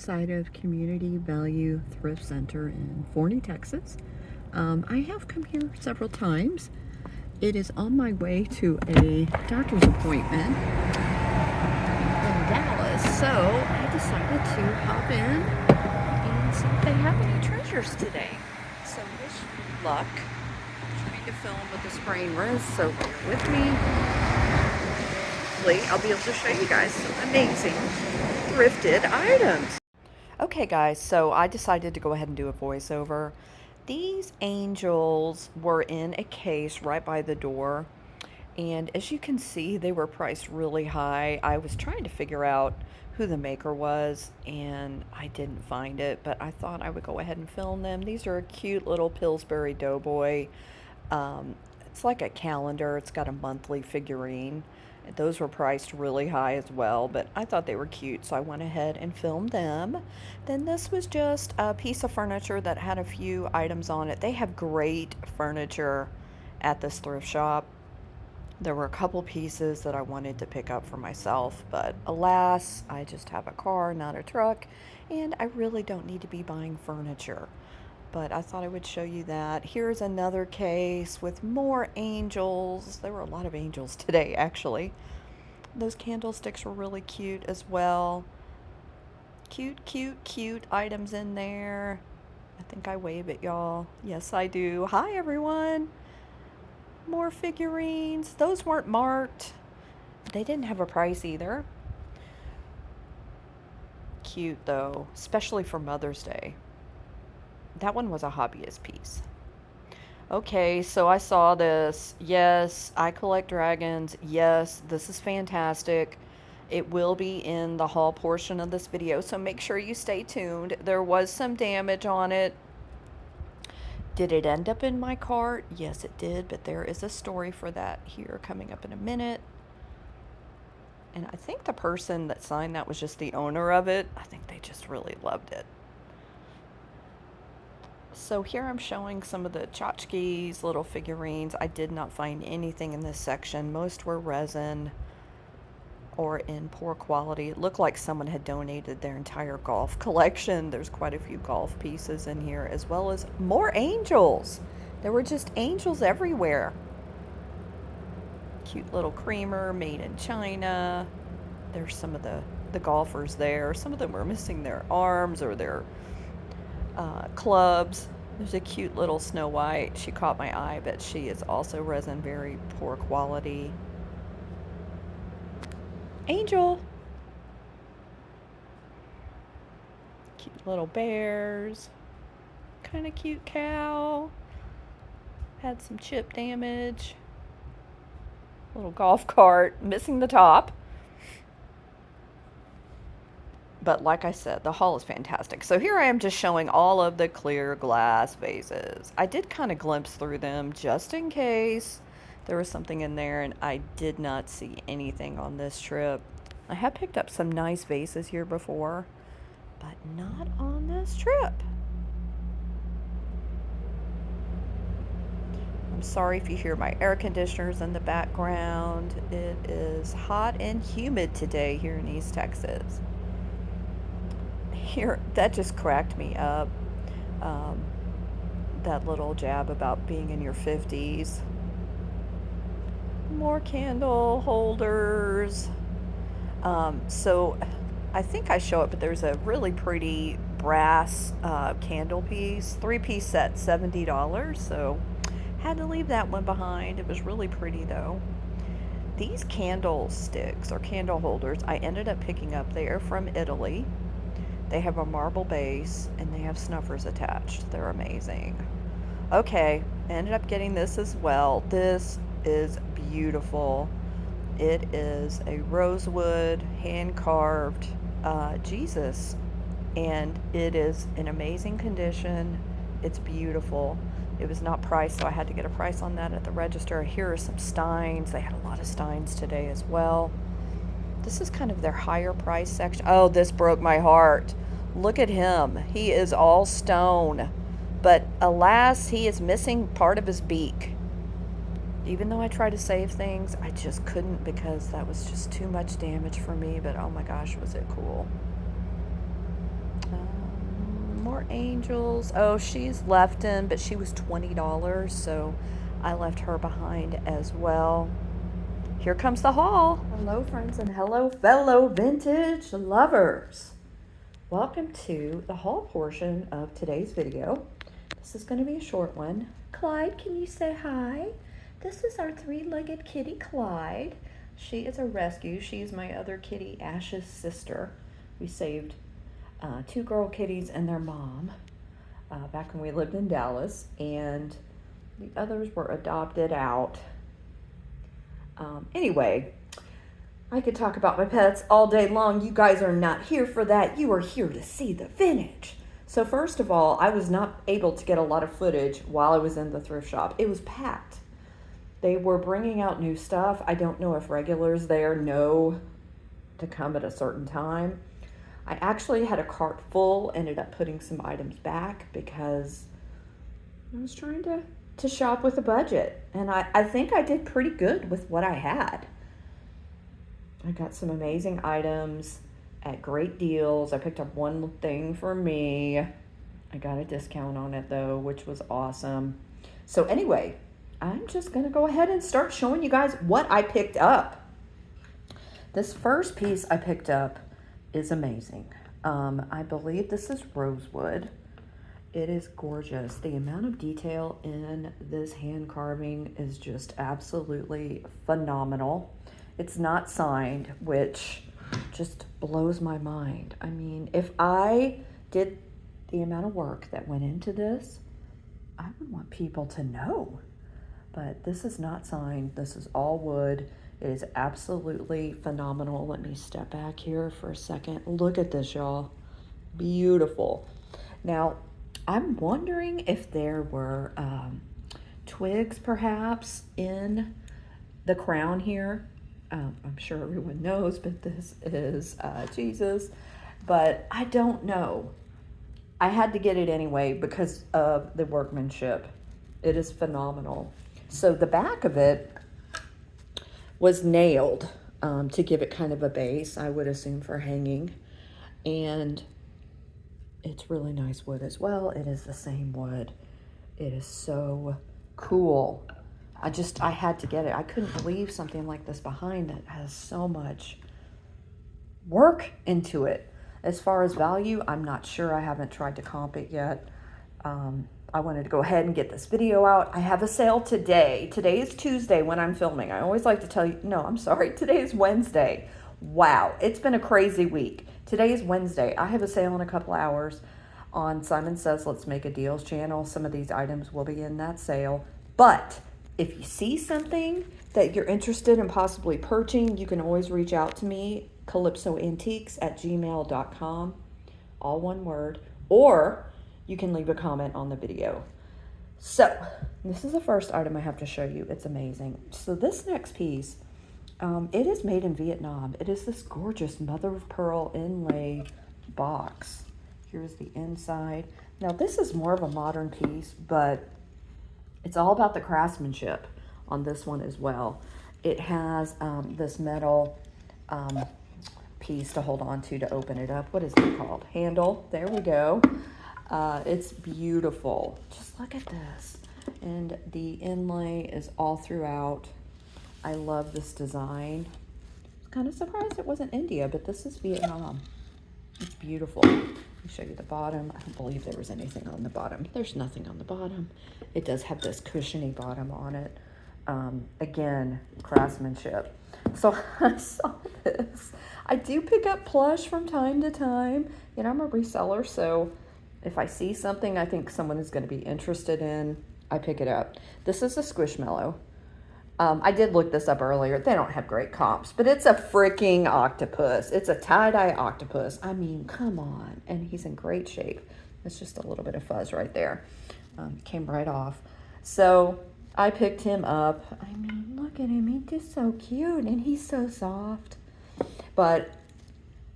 outside of Community Value Thrift Center in Forney, Texas. I have come here several times. It is on my way to a doctor's appointment in Dallas, so I decided to hop in and see if they have any treasures today. So wish me luck. I'm trying to film with a spraying wrist, so bear with me. Hopefully I'll be able to show you guys some amazing thrifted items. Okay guys, so I decided to go ahead and do a voiceover. These angels were in a case right by the door, and as you can see, they were priced really high. I was trying to figure out who the maker was, and I didn't find it, but I thought I would go ahead and film them. These are a cute little Pillsbury Doughboy. It's like a calendar. It's got a monthly figurine. Those were priced really high as well, but I thought they were cute, so I went ahead and filmed them. Then this was just a piece of furniture that had a few items on it. They have great furniture at this thrift shop. There were a couple pieces that I wanted to pick up for myself, but alas, I just have a car, not a truck, and I really don't need to be buying furniture. But I thought I would show you that. Here's another case with more angels. There were a lot of angels today, actually. Those candlesticks were really cute as well. Cute, cute, cute items in there. I think I wave at y'all. Yes, I do. Hi, everyone. More figurines. Those weren't marked. They didn't have a price either. Cute, though, especially for Mother's Day. That one was a hobbyist piece. Okay, so I saw this. Yes, I collect dragons. Yes, this is fantastic. It will be in the haul portion of this video, so make sure you stay tuned. There was some damage on it. Did it end up in my cart? Yes, it did, but there is a story for that here coming up in a minute. And I think the person that signed that was just the owner of it. I think they just really loved it. So here I'm showing some of the tchotchkes, little figurines. I did not find anything in this section. Most were resin or in poor quality. It looked like someone had donated their entire golf collection. There's quite a few golf pieces in here, as well as more angels. There were just angels everywhere. Cute little creamer made in China. There's some of the golfers there. Some of them were missing their arms or their clubs. There's a cute little Snow White. She caught my eye, but she is also resin, very poor quality. Angel. Cute little bears. Kind of cute cow. Had some chip damage. Little golf cart, missing the top. But like I said, the haul is fantastic. So here I am just showing all of the clear glass vases. I did kind of glimpse through them just in case there was something in there, and I did not see anything on this trip. I have picked up some nice vases here before, but not on this trip. I'm sorry if you hear my air conditioners in the background. It is hot and humid today here in East Texas. Here, that just cracked me up. That little jab about being in your 50s. More candle holders. So I think I show it, but there's a really pretty brass candle piece, 3-piece set, $70. So had to leave that one behind. It was really pretty though. These candlesticks or candle holders I ended up picking up. They are from Italy. They have a marble base and they have snuffers attached. They're amazing. Okay, I ended up getting this as well. This is beautiful. It is a rosewood hand-carved Jesus, and it is in amazing condition. It's beautiful. It was not priced, so I had to get a price on that at the register. Here are some steins. They had a lot of steins today as well. This is kind of their higher price section. Oh, this broke my heart. Look at him. He is all stone. But alas, he is missing part of his beak. Even though I try to save things, I just couldn't because that was just too much damage for me. But oh my gosh, was it cool. More angels. Oh, she's left in, but she was $20, so I left her behind as well. Here comes the haul. Hello, friends, and hello, fellow vintage lovers. Welcome to the haul portion of today's video. This is going to be a short one. Clyde, can you say hi? This is our three-legged kitty, Clyde. She is a rescue. She is my other kitty, Ash's sister. We saved two girl kitties and their mom back when we lived in Dallas, and the others were adopted out. Anyway, I could talk about my pets all day long. You guys are not here for that. You are here to see the vintage. So first of all, I was not able to get a lot of footage while I was in the thrift shop. It was packed. They were bringing out new stuff. I don't know if regulars there know to come at a certain time. I actually had a cart full, ended up putting some items back because I was trying to shop with a budget. And I think I did pretty good with what I had. I got some amazing items at great deals. I picked up one thing for me. I got a discount on it though, which was awesome. So anyway, I'm just gonna go ahead and start showing you guys what I picked up. This first piece I picked up is amazing. I believe this is rosewood. It is gorgeous. The amount of detail in this hand carving is just absolutely phenomenal. It's not signed, which just blows my mind. I mean, if I did the amount of work that went into this, I would want people to know. But this is not signed. This is all wood. It is absolutely phenomenal. Let me step back here for a second. Look at this, y'all. Beautiful. Now, I'm wondering if there were twigs perhaps in the crown here. I'm sure everyone knows, but this is Jesus. But I don't know. I had to get it anyway because of the workmanship. It is phenomenal. So the back of it was nailed to give it kind of a base, I would assume, for hanging. And it's really nice wood as well. It is the same wood. It is so cool. I had to get it. I couldn't leave something like this behind that has so much work into it. As far as value, I'm not sure. I haven't tried to comp it yet. I wanted to go ahead and get this video out. I have a sale today. Today is Tuesday when I'm filming. I always like to tell you, no, I'm sorry. Today is Wednesday. Wow, it's been a crazy week. Today is Wednesday. I have a sale in a couple hours on Simon Says Let's Make a Deals channel. Some of these items will be in that sale. But if you see something that you're interested in possibly purchasing, you can always reach out to me, calypsoantiques@gmail.com, all one word, or you can leave a comment on the video. So this is the first item I have to show you. It's amazing. So this next piece, it is made in Vietnam. It is this gorgeous mother of pearl inlay box. Here's the inside. Now this is more of a modern piece, but it's all about the craftsmanship on this one as well. It has this metal piece to hold on to open it up. What is it called? Handle. There we go. It's beautiful. Just look at this. And the inlay is all throughout. I love this design. I was kind of surprised it wasn't India, but this is Vietnam. It's beautiful. Let me show you the bottom. I don't believe there was anything on the bottom. There's nothing on the bottom. It does have this cushiony bottom on it. Again, craftsmanship. So I saw this. I do pick up plush from time to time. You know, I'm a reseller, so if I see something I think someone is going to be interested in, I pick it up. This is a Squishmallow. I did look this up earlier. They don't have great comps, but it's a freaking octopus. It's a tie-dye octopus. I mean, come on. And he's in great shape. It's just a little bit of fuzz right there. Came right off. So I picked him up. I mean, look at him. He's just so cute, and he's so soft. But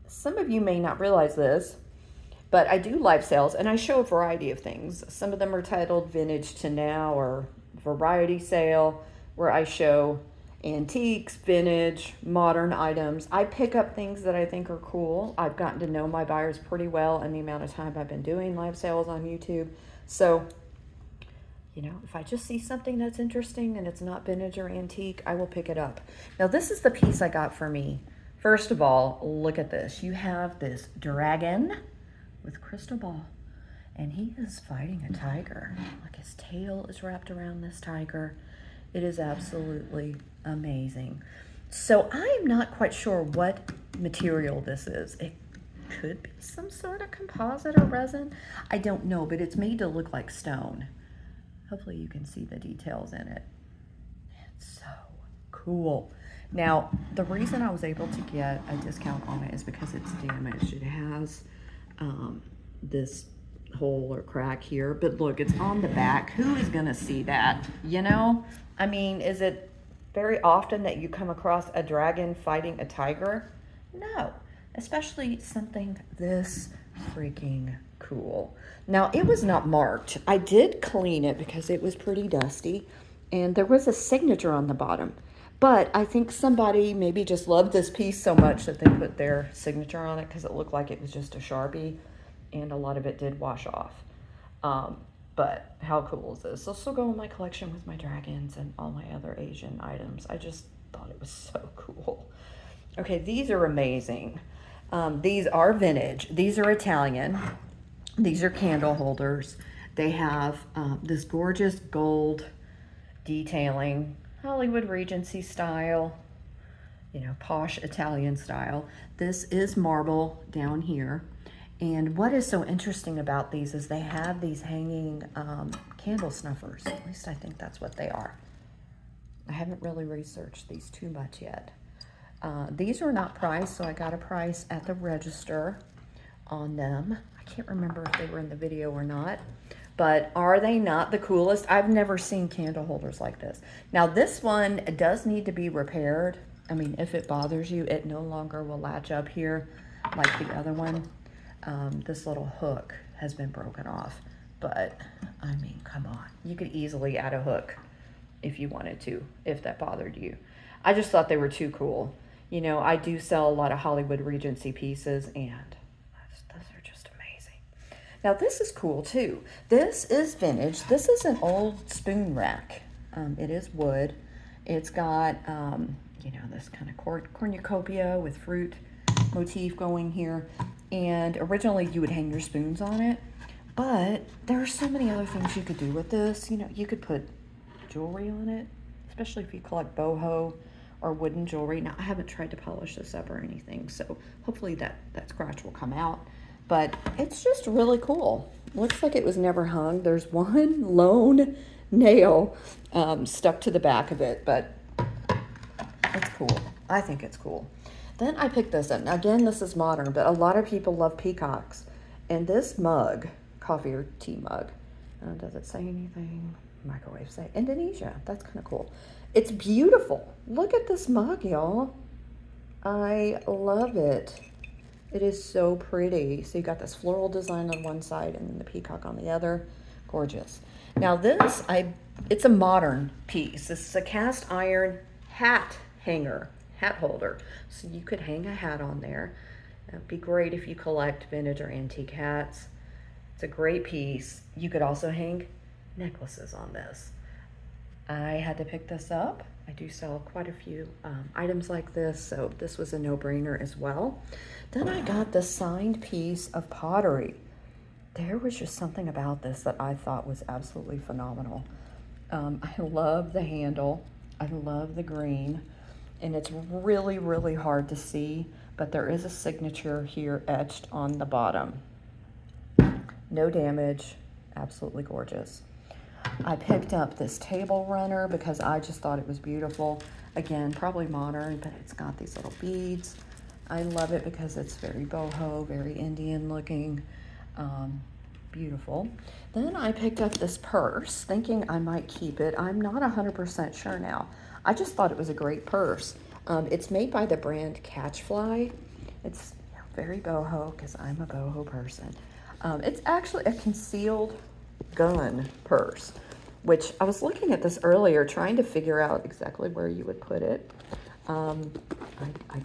some of you may not realize this, but I do live sales, and I show a variety of things. Some of them are titled Vintage to Now or Variety Sale, where I show antiques, vintage, modern items. I pick up things that I think are cool. I've gotten to know my buyers pretty well in the amount of time I've been doing live sales on YouTube. So, you know, if I just see something that's interesting and it's not vintage or antique, I will pick it up. Now, this is the piece I got for me. First of all, look at this. You have this dragon with crystal ball, and he is fighting a tiger. Like, his tail is wrapped around this tiger. It is absolutely amazing. So I am not quite sure what material this is. It could be some sort of composite or resin. I don't know, but it's made to look like stone. Hopefully you can see the details in it. It's so cool. Now, the reason I was able to get a discount on it is because it's damaged. It has this hole or crack here, but look, it's on the back. Who is gonna see that, you know? I mean, is it very often that you come across a dragon fighting a tiger? No, especially something this freaking cool. Now, it was not marked. I did clean it because it was pretty dusty, and there was a signature on the bottom. But I think somebody maybe just loved this piece so much that they put their signature on it because it looked like it was just a Sharpie, and a lot of it did wash off. But how cool is this? This will go in my collection with my dragons and all my other Asian items. I just thought it was so cool. Okay, these are amazing. These are vintage. These are Italian. These are candle holders. They have this gorgeous gold detailing, Hollywood Regency style, you know, posh Italian style. This is marble down here. And what is so interesting about these is they have these hanging candle snuffers. At least I think that's what they are. I haven't really researched these too much yet. These are not priced, so I got a price at the register on them. I can't remember if they were in the video or not, but are they not the coolest? I've never seen candle holders like this. Now, this one does need to be repaired. I mean, if it bothers you, it no longer will latch up here like the other one. This little hook has been broken off, but I mean, come on. You could easily add a hook if you wanted to, if that bothered you. I just thought they were too cool. You know, I do sell a lot of Hollywood Regency pieces, and those are just amazing. Now, this is cool too. This is vintage. This is an old spoon rack. It is wood. It's got, you know, this kind of cornucopia with fruit motif going here. And originally you would hang your spoons on it, but there are so many other things you could do with this. You know, you could put jewelry on it, especially if you collect boho or wooden jewelry. Now, I haven't tried to polish this up or anything, so hopefully that scratch will come out. But it's just really cool. Looks like it was never hung. There's one lone nail stuck to the back of it, but it's cool. I think it's cool. Then I picked this up. Now, again, this is modern, but a lot of people love peacocks. And this mug, coffee or tea mug, does it say anything? Microwave say Indonesia. That's kind of cool. It's beautiful. Look at this mug, y'all. I love it. It is so pretty. So you got this floral design on one side and then the peacock on the other. Gorgeous. Now this, it's a modern piece. This is a cast iron hat hanger. Hat holder, so you could hang a hat on there. It'd be great if you collect vintage or antique hats. It's a great piece. You could also hang necklaces on this. I had to pick this up. I do sell quite a few items like this, so this was a no-brainer as well. Then I got the signed piece of pottery. There was just something about this that I thought was absolutely phenomenal. I love the handle. I love the green. And it's really, really hard to see, but there is a signature here etched on the bottom. No damage, absolutely gorgeous. I picked up this table runner because I just thought it was beautiful. Again, probably modern, but it's got these little beads. I love it because it's very boho, very Indian looking, beautiful. Then I picked up this purse thinking I might keep it. I'm not 100% sure now. I just thought it was a great purse. It's made by the brand Catchfly. It's very boho because I'm a boho person. It's actually a concealed gun purse. which I was looking at this earlier, trying to figure out exactly where you would put it. I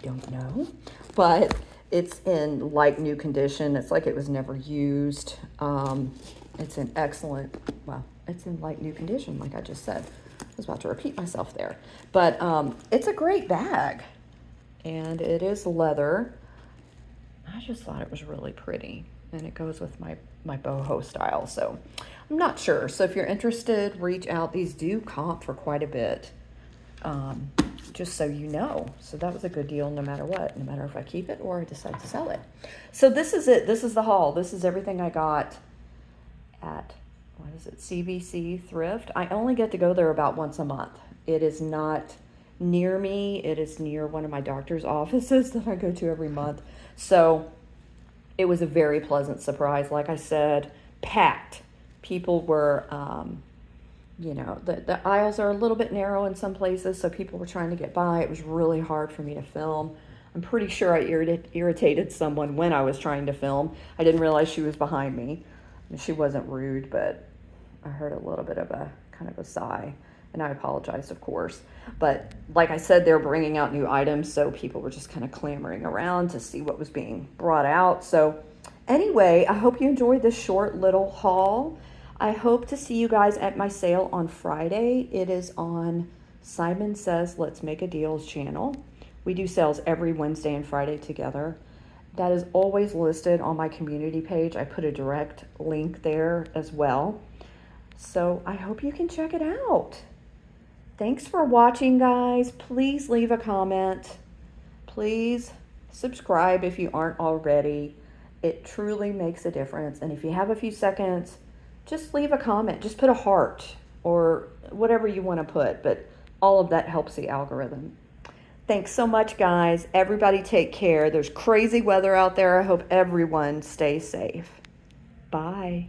don't know, but it's in like new condition. It's like it was never used. It's in excellent, well, it's in like new condition, like I just said. I was about to repeat myself there, but it's a great bag, and it is leather. I just thought it was really pretty, and it goes with my boho style, so I'm not sure. So if you're interested, reach out. These do comp for quite a bit, just so you know. So that was a good deal no matter what, no matter if I keep it or I decide to sell it. So this is it. This is the haul. This is everything I got at, what is it, CBC Thrift. I only get to go there about once a month. It is not near me. It is near one of my doctor's offices that I go to every month. So it was a very pleasant surprise. Like I said, packed. People were, you know, the aisles are a little bit narrow in some places, so people were trying to get by. It was really hard for me to film. I'm pretty sure I irritated someone when I was trying to film. I didn't realize she was behind me. She wasn't rude, but I heard a little bit of a kind of a sigh, and I apologized, of course. But like I said, they're bringing out new items, so people were just kind of clamoring around to see what was being brought out. So anyway, I hope you enjoyed this short little haul. I hope to see you guys at my sale on Friday. It is on Simon Says Let's Make a Deals channel. We do sales every Wednesday and Friday together. That is always listed on my community page. I put a direct link there as well. So I hope you can check it out. Thanks for watching, guys. Please leave a comment. Please subscribe if you aren't already. It truly makes a difference. And if you have a few seconds, just leave a comment. Just put a heart or whatever you want to put. But all of that helps the algorithm. Thanks so much, guys. Everybody take care. There's crazy weather out there. I hope everyone stays safe. Bye.